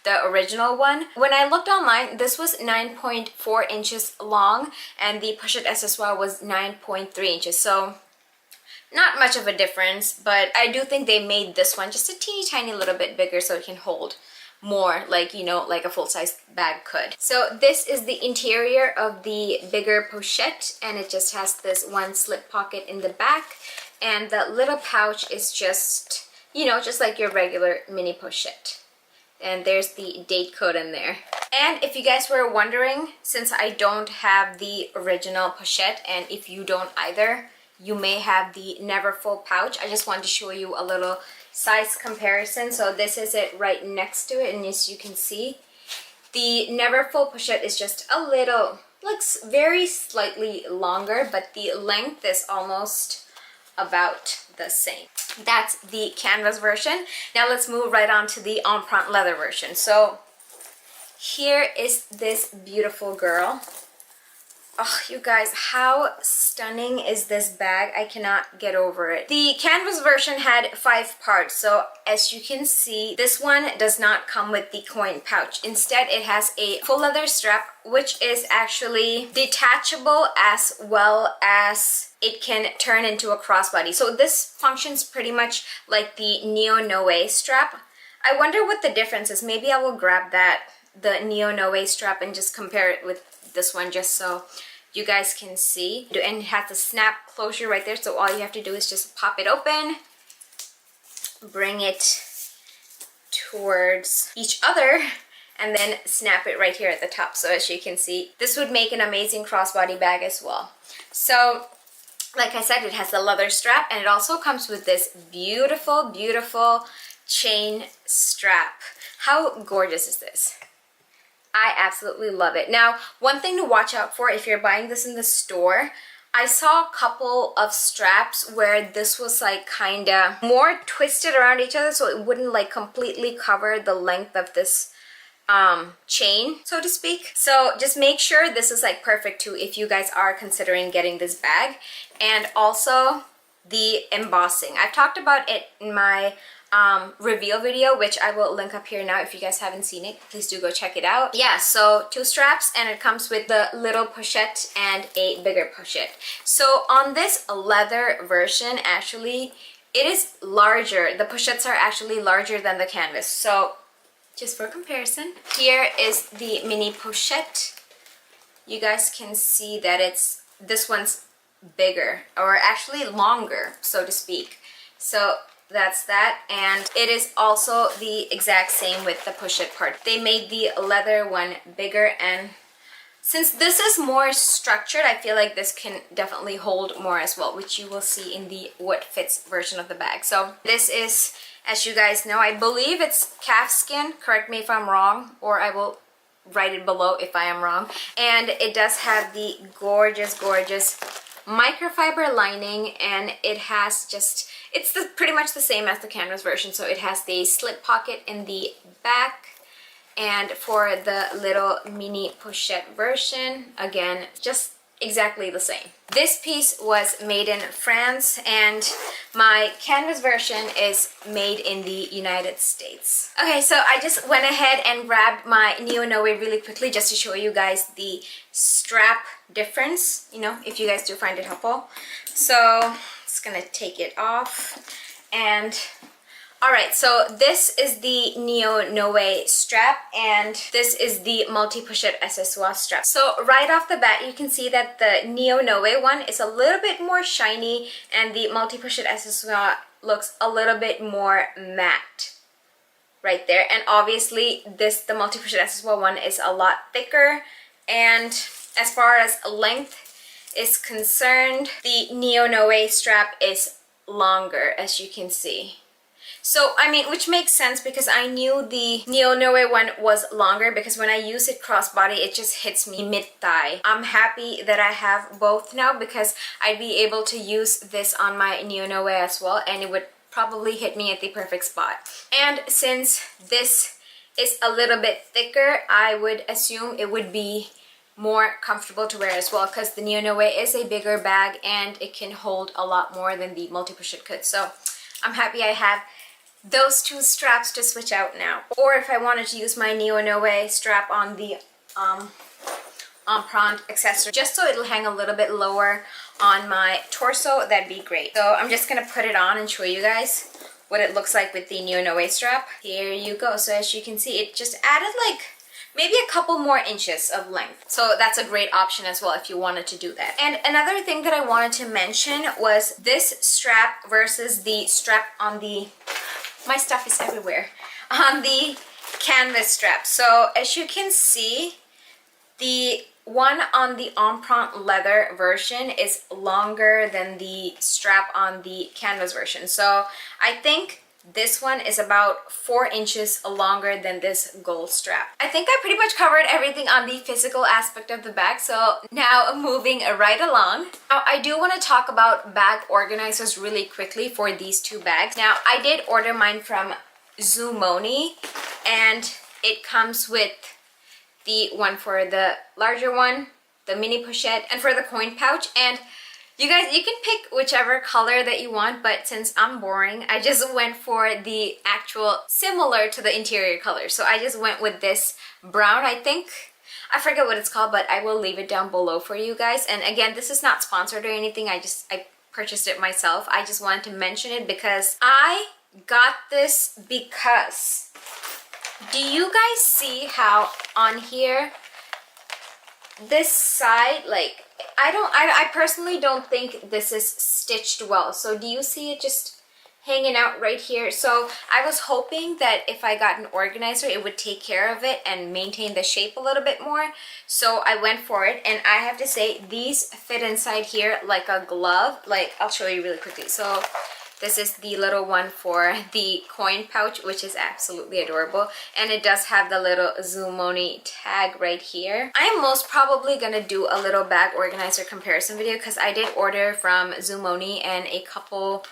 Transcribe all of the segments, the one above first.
the original one. When I looked online, this was 9.4 inches long and the Pochette accessoire was 9.3 inches. So not much of a difference, but I do think they made this one just a teeny tiny little bit bigger so it can hold more, like, you know, like a full-size bag could. So this is the interior of the bigger Pochette, and it just has this one slip pocket in the back, and the little pouch is just, you know, just like your regular mini Pochette. And there's the date code in there. And if you guys were wondering, since I don't have the original Pochette, and if you don't either, you may have the never full pouch. I just wanted to show you a little size comparison. So this is it right next to it, and as you can see, the never full Pochette is just a little, looks very slightly longer, but the length is almost about the same. That's the canvas version. Now let's move right on to the Empreinte leather version. So here is this beautiful girl. Oh, you guys, how stunning is this bag? I cannot get over it. The canvas version had 5 parts, so as you can see, this one does not come with the coin pouch. Instead, it has a full leather strap, which is actually detachable, as well as it can turn into a crossbody. So this functions pretty much like the Neo Noe strap. I wonder what the difference is. Maybe I will grab the Neo Noe strap, and just compare it with this one, just so you guys can see. And it has the snap closure right there, so all you have to do is just pop it open, bring it towards each other, and then snap it right here at the top. So as you can see, this would make an amazing crossbody bag as well. So like I said, it has the leather strap, and it also comes with this beautiful, beautiful chain strap. How gorgeous is this? I absolutely love it. Now, one thing to watch out for if you're buying this in the store, I saw a couple of straps where this was like kind of more twisted around each other, so it wouldn't like completely cover the length of this chain, so to speak. So just make sure this is like perfect too if you guys are considering getting this bag. And also the embossing. I've talked about it in my reveal video, which I will link up here now. If you guys haven't seen it, please do go check it out. Yeah, so 2 straps, and it comes with the little Pochette and a bigger Pochette. So on this leather version, actually, it is larger. The Pochettes are actually larger than the canvas. So just for comparison, here is the mini Pochette. You guys can see that this one's bigger, or actually longer, so to speak. So that's that, and it is also the exact same with the Pochette part. They made the leather one bigger, and since this is more structured, I feel like this can definitely hold more as well, which you will see in the what fits version of the bag. So this is, as you guys know, I believe it's calf skin. Correct me if I'm wrong, or I will write it below if I am wrong. And it does have the gorgeous, gorgeous microfiber lining, and it has just, it's pretty much the same as the canvas version. So it has the slip pocket in the back, and for the little mini Pochette version, again, just exactly the same. This piece was made in France, and my canvas version is made in the United States. Okay, so I just went ahead and grabbed my Neo Noe really quickly just to show you guys the strap difference, you know, if you guys do find it helpful. So just gonna take it off. And alright, so this is the Neo Noe strap, and this is the multi-Pochette accessoire strap. So right off the bat, you can see that the Neo Noe one is a little bit more shiny, and the multi-Pochette accessoire looks a little bit more matte right there. And obviously the multi-Pochette accessoire one is a lot thicker, and as far as length is concerned, the Neo Noe strap is longer, as you can see. So, I mean, which makes sense because I knew the Neo Noe one was longer, because when I use it crossbody, it just hits me mid-thigh. I'm happy that I have both now, because I'd be able to use this on my Neo Noe as well, and it would probably hit me at the perfect spot. And since this is a little bit thicker, I would assume it would be more comfortable to wear as well, because the Neo Noe is a bigger bag and it can hold a lot more than the multi-Pochette could. So I'm happy I have those two straps to switch out now. Or if I wanted to use my Neo Noe strap on the Empreinte accessory, just so it'll hang a little bit lower on my torso, that'd be great. So I'm just gonna put it on and show you guys what it looks like with the Neo Noe strap. Here you go. So as you can see, it just added like maybe a couple more inches of length. So that's a great option as well if you wanted to do that. And another thing that I wanted to mention was this strap versus the strap on the, my stuff is everywhere, on the canvas strap. So as you can see, the one on the Empreinte leather version is longer than the strap on the canvas version. So I think this one is about 4 inches longer than this gold strap. I think I pretty much covered everything on the physical aspect of the bag, so now moving right along. Now I do want to talk about bag organizers really quickly for these two bags. Now I did order mine from Zumoni, and it comes with the one for the larger one, the mini pochette, and for the coin pouch. And you guys, you can pick whichever color that you want, but since I'm boring, I just went for the actual similar to the interior color. So I just went with this brown, I think. I forget what it's called, but I will leave it down below for you guys. And again, this is not sponsored or anything. I purchased it myself. I just wanted to mention it because I got this because, do you guys see how on here, this side, like, I personally don't think this is stitched well. So do you see it just hanging out right here? So I was hoping that if I got an organizer, it would take care of it and maintain the shape a little bit more. So I went for it, and I have to say these fit inside here like a glove. Like, I'll show you really quickly. So this is the little one for the coin pouch, which is absolutely adorable. And it does have the little Zumoni tag right here. I'm most probably gonna do a little bag organizer comparison video because I did order from Zumoni and a couple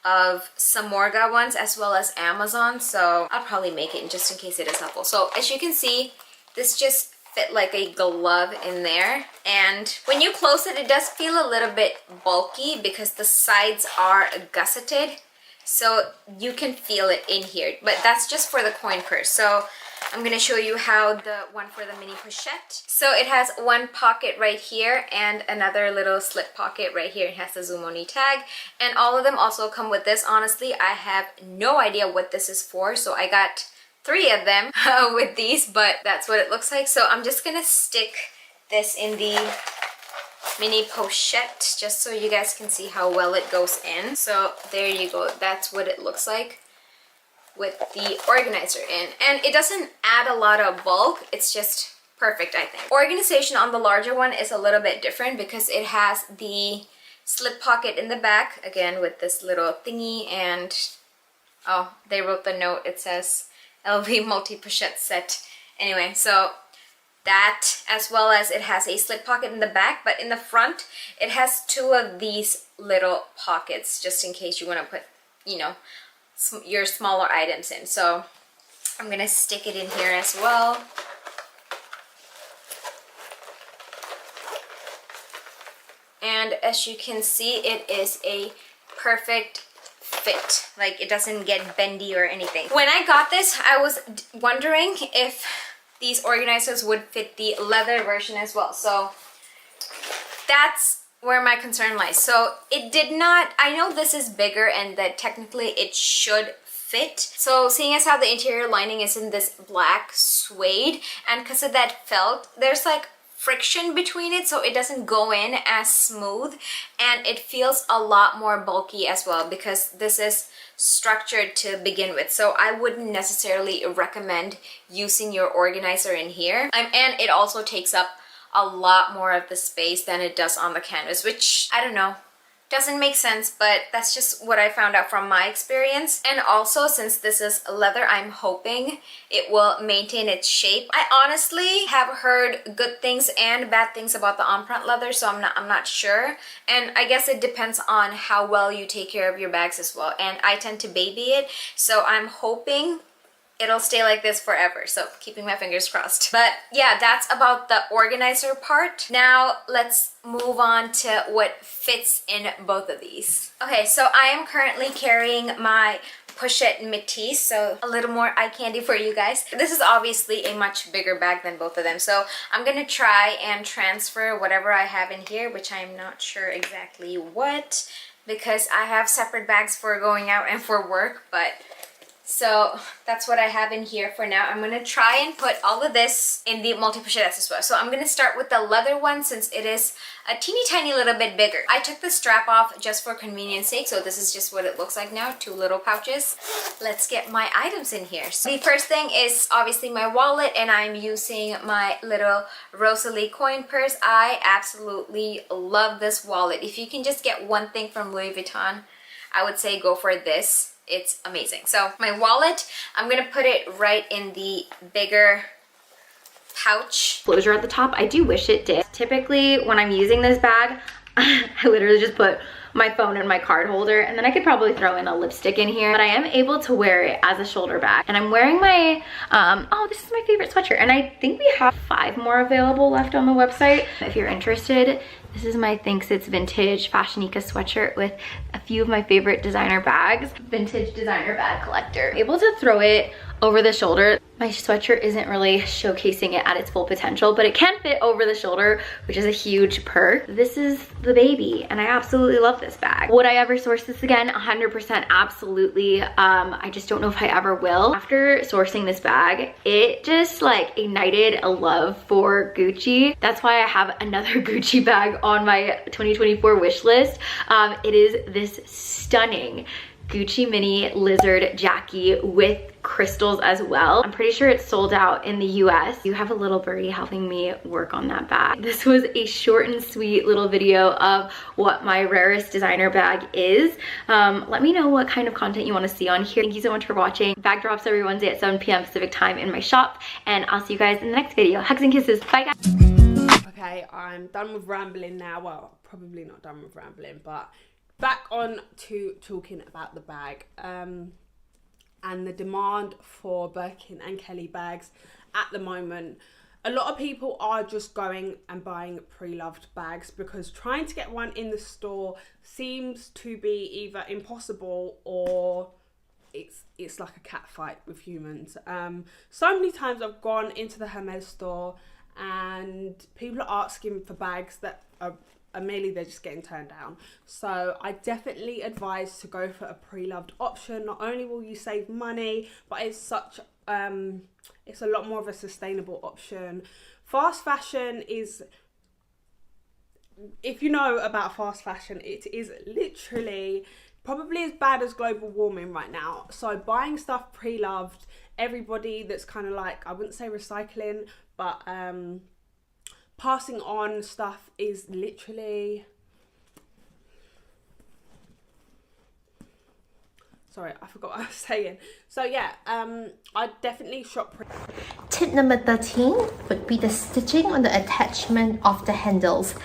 of Samorga ones as well as Amazon. So I'll probably make it just in case it is helpful. So as you can see, this just fit like a glove in there, and when you close it, it does feel a little bit bulky because the sides are gusseted, so you can feel it in here, but that's just for the coin purse. So I'm gonna show you how the one for the mini pochette. So it has one pocket right here and another little slip pocket right here. It has the Zumoni tag, and all of them also come with this. Honestly, I have no idea what this is for, so I got 3 of them with these, but that's what it looks like. So I'm just gonna stick this in the mini pochette just so you guys can see how well it goes in. So there you go, that's what it looks like with the organizer in. And it doesn't add a lot of bulk, it's just perfect, I think. Organization on the larger one is a little bit different because it has the slip pocket in the back, again with this little thingy, and oh, they wrote the note, it says LV multi-pochette set. Anyway, so that, as well as it has a slip pocket in the back, but in the front it has 2 of these little pockets just in case you want to put, you know, your smaller items in. So I'm gonna stick it in here as well. And as you can see, it is a perfect fit. Like, it doesn't get bendy or anything. When I got this, I was wondering if these organizers would fit the leather version as well. So that's where my concern lies. So it did not. I know this is bigger and that technically it should fit. So seeing as how the interior lining is in this black suede, and because of that felt, there's like friction between it, so it doesn't go in as smooth, and it feels a lot more bulky as well because this is structured to begin with. So I wouldn't necessarily recommend using your organizer in here. And it also takes up a lot more of the space than it does on the canvas, which, I don't know, doesn't make sense, but that's just what I found out from my experience. And also, since this is leather, I'm hoping it will maintain its shape. I honestly have heard good things and bad things about the Empreinte leather, so I'm not sure. And I guess it depends on how well you take care of your bags as well. And I tend to baby it, so I'm hoping it'll stay like this forever, so keeping my fingers crossed. But yeah, that's about the organizer part. Now let's move on to what fits in both of these. Okay, so I am currently carrying my Pochette Métis, so a little more eye candy for you guys. This is obviously a much bigger bag than both of them, so I'm gonna try and transfer whatever I have in here, which I'm not sure exactly what, because I have separate bags for going out and for work, but so that's what I have in here for now. I'm gonna try and put all of this in the multi-pochettes as well. So I'm gonna start with the leather one since it is a teeny tiny little bit bigger. I took the strap off just for convenience sake, so this is just what it looks like now, 2 little pouches. Let's get my items in here. So the first thing is obviously my wallet, and I'm using my little Rosalie coin purse. I absolutely love this wallet. If you can just get one thing from Louis Vuitton, I would say go for this. It's amazing. So my wallet, I'm gonna put it right in the bigger pouch. Closure at the top, I do wish it did. Typically when I'm using this bag, I literally just put my phone and my card holder, and then I could probably throw in a lipstick in here, but I am able to wear it as a shoulder bag. And I'm wearing my, oh, this is my favorite sweatshirt, and I think we have 5 more available left on the website. If you're interested, this is my Thinks It's Vintage Fashionica sweatshirt with a few of my favorite designer bags. Vintage designer bag collector. Able to throw it over the shoulder. My sweatshirt isn't really showcasing it at its full potential, but it can fit over the shoulder, which is a huge perk. This is the baby, and I absolutely love this bag. Would I ever source this again? 100% absolutely. I just don't know if I ever will. After sourcing this bag, it just like ignited a love for Gucci. That's why I have another Gucci bag on my 2024 wish list. It is this stunning Gucci mini lizard Jackie with crystals as well. I'm pretty sure it's sold out in the US. You have a little birdie helping me work on that bag. This was a short and sweet little video of what my rarest designer bag is. Let me know what kind of content you want to see on here. Thank you so much for watching. Bag drops every Wednesday at 7 p.m. Pacific time in my shop, and I'll see you guys in the next video. Hugs and kisses. Bye guys. Okay, I'm done with rambling now. Well, probably not done with rambling, but back on to talking about the bag and the demand for Birkin and Kelly bags at the moment. A lot of people are just going and buying pre-loved bags because trying to get one in the store seems to be either impossible or it's like a cat fight with humans. So many times I've gone into the Hermes store and people are asking for bags that are merely they're just getting turned down. So I definitely advise to go for a pre-loved option. Not only will you save money, but it's such it's a lot more of a sustainable option. Fast fashion is, if you know about fast fashion, it is literally probably as bad as global warming right now. So buying stuff pre-loved, everybody that's kind of like, I wouldn't say recycling, but passing on stuff is literally, sorry, I forgot what I was saying. So yeah, I definitely shop. Tip number 13 would be the stitching on the attachment of the handles.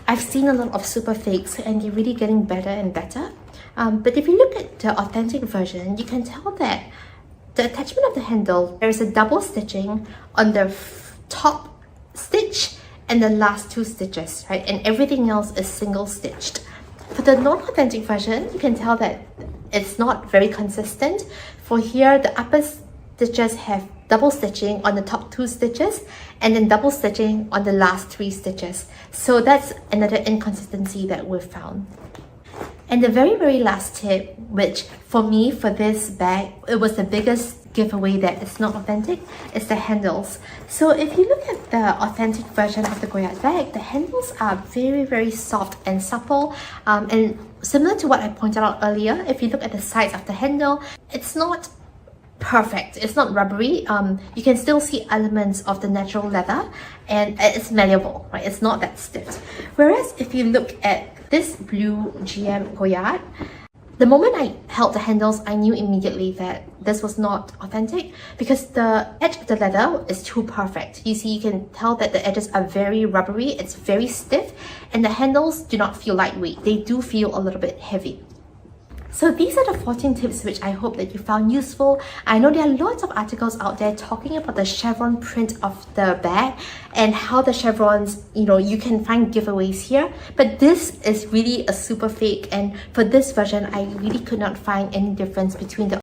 I've seen a lot of super fakes and they're really getting better and better. But if you look at the authentic version, you can tell that the attachment of the handle, there is a double stitching on the top stitch and the last 2 stitches, right? And everything else is single stitched. For the non-authentic version, you can tell that it's not very consistent. For here, the upper stitches have double stitching on the top 2 stitches and then double stitching on the last 3 stitches. So that's another inconsistency that we've found. And the very last tip, which for me, for this bag, it was the biggest giveaway that it's not authentic, is the handles. So if you look at the authentic version of the Goyard bag, the handles are very soft and supple, and similar to what I pointed out earlier, if you look at the sides of the handle, it's not perfect, it's not rubbery. You can still see elements of the natural leather, and it's malleable, right? It's not that stiff. Whereas if you look at this blue GM Goyard, the moment I held the handles, I knew immediately that this was not authentic because the edge of the leather is too perfect. You see, you can tell that the edges are very rubbery, it's very stiff, and the handles do not feel lightweight. They do feel a little bit heavy. So these are the 14 tips which I hope that you found useful. I know there are lots of articles out there talking about the chevron print of the bag and how the chevrons, you can find giveaways here. But this is really a super fake, and for this version, I really could not find any difference between the